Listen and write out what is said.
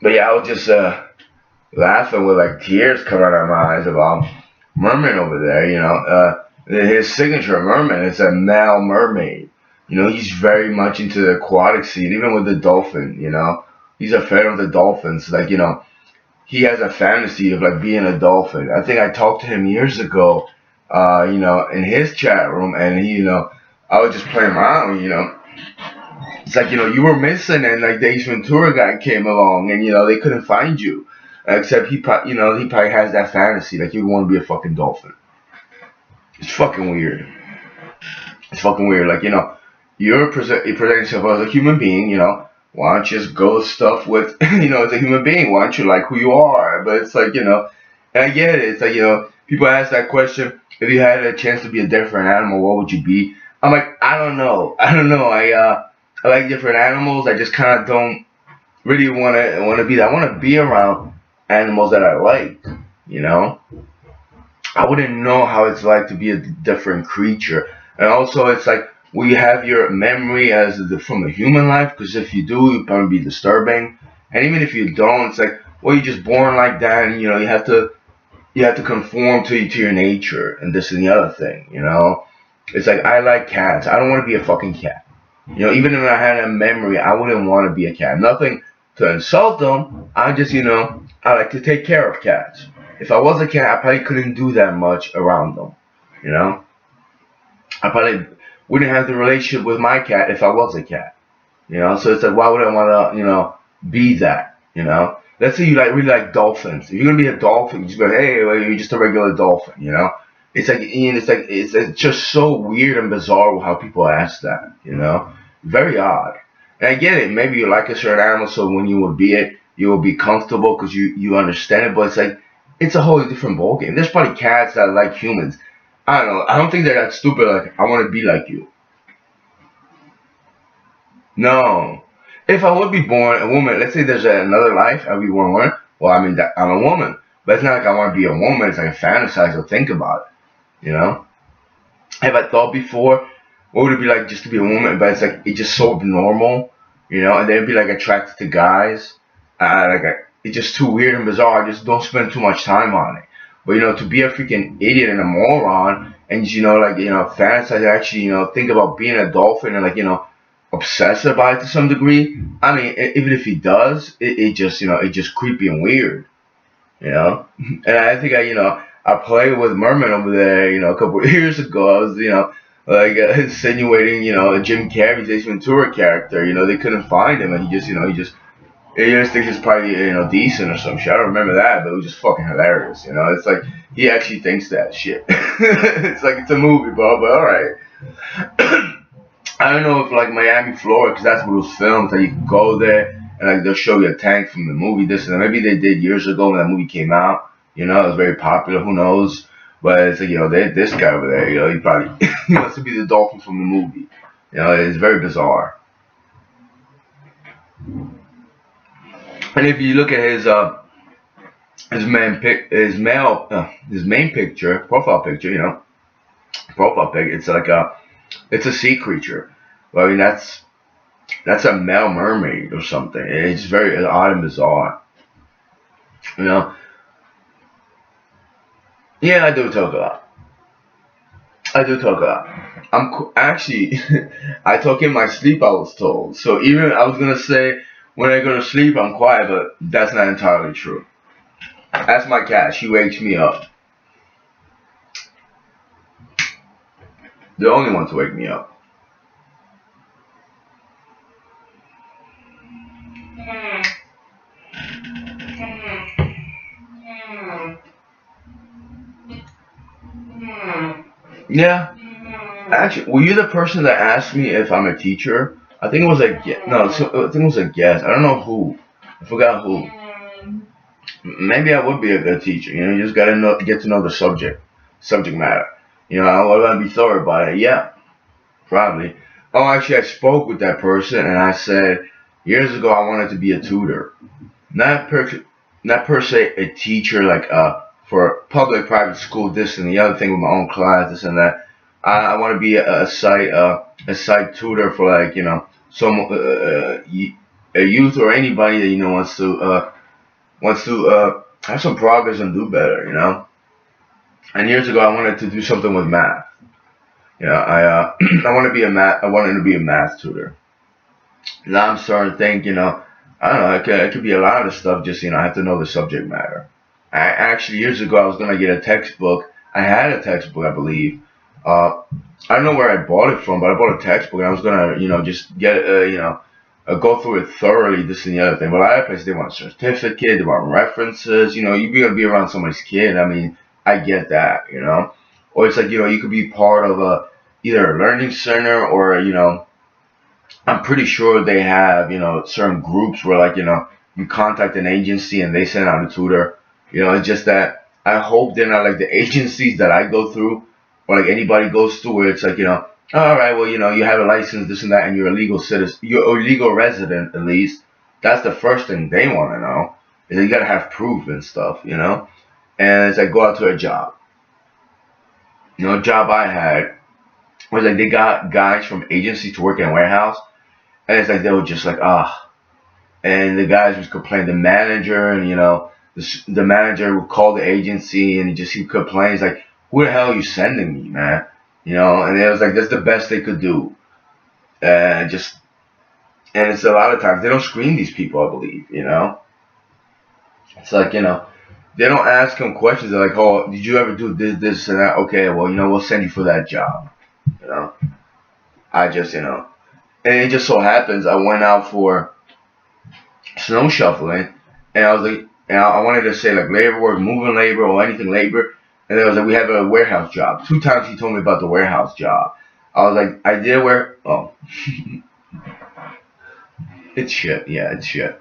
But yeah, I was just laughing with like tears coming out of my eyes about Merman over there. His signature merman is a male mermaid. He's very much into the aquatic scene, even with the dolphin. He's a fan of the dolphins. Like he has a fantasy of like being a dolphin. I think I talked to him years ago, in his chat room, and I was just playing around. It's like you were missing, and like the Ace Ventura guy came along, and they couldn't find you, except he probably has that fantasy, like you want to be a fucking dolphin. It's fucking weird. It's fucking weird. Like you present yourself as a human being. Why don't you just go stuff with as a human being? Why don't you like who you are? But it's like and I get it. It's like people ask that question. If you had a chance to be a different animal, what would you be? I'm like, I don't know. I don't know. I like different animals. I just kind of don't really want to be that. I want to be around animals that I like. You know, I wouldn't know how it's like to be a different creature. And also, it's like, will you have your memory as from a human life? Because if you do, it'd probably be disturbing. And even if you don't, it's like, well, you're just born like that, and you have to conform to your nature, and this and the other thing. It's like I like cats. I don't want to be a fucking cat. Even if I had a memory, I wouldn't want to be a cat. Nothing to insult them. I just, I like to take care of cats. If I was a cat, I probably couldn't do that much around them. You know, I probably wouldn't have the relationship with my cat if I was a cat. So it's like, why would I want to, be that? Let's say you really like dolphins. If you're gonna be a dolphin, you just go, hey, well, you're just a regular dolphin. It's like, it's just so weird and bizarre how people ask that. Very odd. And I get it. Maybe you like a certain animal, so when you would be it, you will be comfortable because you understand it. But it's like it's a whole different ballgame. There's probably cats that like humans. I don't know. I don't think they're that stupid. Like I want to be like you. No. If I would be born a woman, let's say there's another life, I'd be born a woman. Well, I mean, I'm a woman. But it's not like I want to be a woman. It's like I fantasize or think about it. Have I thought before, what would it be like just to be a woman? But it's like, it's just so normal, and then be like attracted to guys. It's just too weird and bizarre. I just don't spend too much time on it. But, to be a freaking idiot and a moron and, fantasize, actually, think about being a dolphin and, like, obsessed about it to some degree. I mean, even if he does, it just it's just creepy and weird, And I think I played with Merman over there, a couple of years ago. I was like insinuating a Jim Carrey's Ace Ventura character. They couldn't find him, and he just thinks it's probably decent or some shit. I don't remember that, but it was just fucking hilarious. It's like he actually thinks that shit. It's like it's a movie, bro, but all right. I don't know if like Miami, Florida, because that's where it was filmed. That you can go there and like they'll show you a tank from the movie. This and that. Maybe they did years ago when that movie came out. It was very popular. Who knows? But it's like this guy over there. He probably he wants to be the dolphin from the movie. It's very bizarre. And if you look at his main picture, profile picture, profile pic, it's a sea creature. Well, I mean that's a male mermaid or something. It's very odd and bizarre. You know. Yeah, I do talk a lot. I do talk a lot. Actually, I talk in my sleep. I was told. So even I was gonna say when I go to sleep I'm quiet, but that's not entirely true. That's my cat. She wakes me up. The only one to wake me up. Yeah. Actually, were you the person that asked me if I'm a teacher? I think it was a no. I think it was a guest. I don't know who. I forgot who. Maybe I would be a good teacher. You just gotta get to know the subject matter. I want to be thorough about it. Yeah, probably. Oh, actually, I spoke with that person and I said years ago I wanted to be a tutor, not not per se a teacher like for public private school, this and the other thing with my own class, this and that. I want to be a site tutor for like some a youth or anybody that wants to have some progress and do better, you know. And years ago, I wanted to do something with math. You know, I want to be a math. I wanted to be a math tutor. Now I'm starting to think, you know, I don't know. It could be a lot of stuff. Just I have to know the subject matter. I actually years ago I was gonna get a textbook. I had a textbook, I believe. Uh, I don't know where I bought it from, but I bought a textbook and I was gonna, just get go through it thoroughly. This and the other thing. But a lot of places they want a certificate, they want references. You know, you're gonna be around somebody's kid. I mean, I get that, you know. Or it's like you could be part of either a learning center or I'm pretty sure they have, certain groups where you contact an agency and they send out a tutor. It's just that I hope they're not like the agencies that I go through or like anybody goes through where it's like, all right, well, you have a license, this and that, and you're a legal citizen, you're a legal resident at least. That's the first thing they want to know is that you got to have proof and stuff. And it's like go out to a job. A job I had was like they got guys from agencies to work in a warehouse. And it's like they were just like, and the guys was complaining. The manager and the manager would call the agency and he complains like, "Who the hell are you sending me, man?" And it was like that's the best they could do. Just and it's a lot of times they don't screen these people. I believe. It's like they don't ask them questions. They're like, "Oh, did you ever do this, and that?" Okay, well, we'll send you for that job. You know, I just and it just so happens I went out for snow shuffling, and I was like, and I wanted to say like labor work, moving labor, or anything labor, and it was like we have a warehouse job. 2 times he told me about the warehouse job. I was like, I did it's shit. Yeah, it's shit.